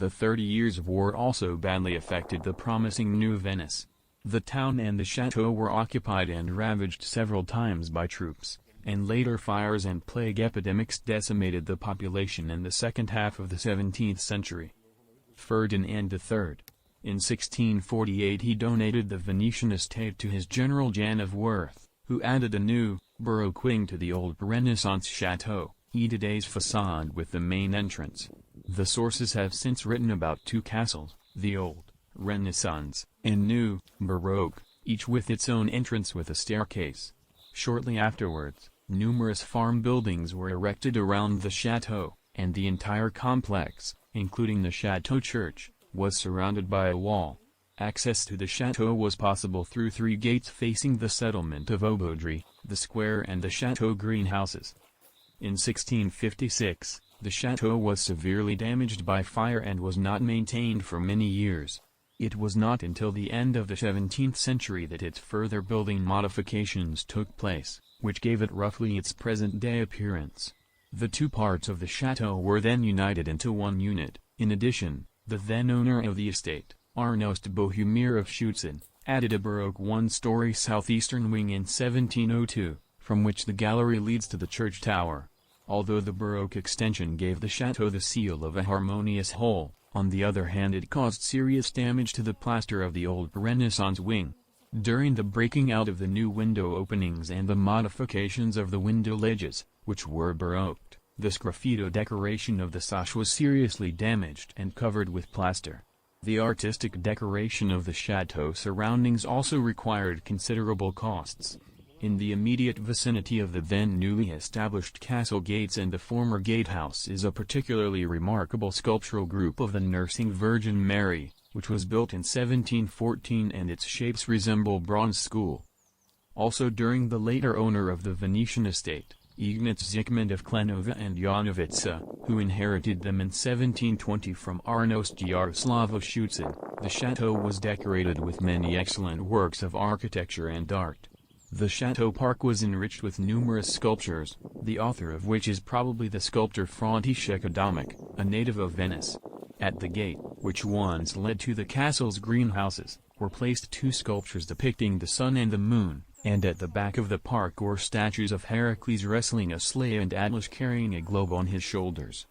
The 30 Years' War also badly affected the promising New Venice. The town and the chateau were occupied and ravaged several times by troops, and later fires and plague epidemics decimated the population in the second half of the 17th century. Ferdinand III. In 1648 he donated the Venetian estate to his General Jan of Worth, who added a new, Baroque wing to the old Renaissance chateau, today's facade with the main entrance. The sources have since written about two castles, the old, Renaissance, and new, Baroque, each with its own entrance with a staircase. Shortly afterwards, numerous farm buildings were erected around the chateau, and the entire complex, including the chateau church, was surrounded by a wall. Access to the chateau was possible through 3 gates facing the settlement of Aubauderie, the square and the chateau greenhouses. In 1656, the chateau was severely damaged by fire and was not maintained for many years. It was not until the end of the 17th century that its further building modifications took place, which gave it roughly its present-day appearance. The two parts of the chateau were then united into one unit. In addition, the then owner of the estate, Arnost Bohumir of Schutzen, added a Baroque one-story southeastern wing in 1702, from which the gallery leads to the church tower. Although the Baroque extension gave the chateau the seal of a harmonious whole, on the other hand it caused serious damage to the plaster of the old Renaissance wing. During the breaking out of the new window openings and the modifications of the window ledges, which were Baroque, the sgraffito decoration of the sash was seriously damaged and covered with plaster. The artistic decoration of the chateau surroundings also required considerable costs. In the immediate vicinity of the then newly established castle gates and the former gatehouse is a particularly remarkable sculptural group of the Nursing Virgin Mary, which was built in 1714 and its shapes resemble bronze school. Also during the later owner of the Venetian estate, Ignaz Zikmund of Klenova and Janowice, who inherited them in 1720 from Arnost Jaroslav of Schutzen, the chateau was decorated with many excellent works of architecture and art. The chateau park was enriched with numerous sculptures, the author of which is probably the sculptor Franciszek Adamik, a native of Venice. At the gate, which once led to the castle's greenhouses, were placed 2 sculptures depicting the sun and the moon, and at the back of the park were statues of Heracles wrestling a sleigh and Atlas carrying a globe on his shoulders.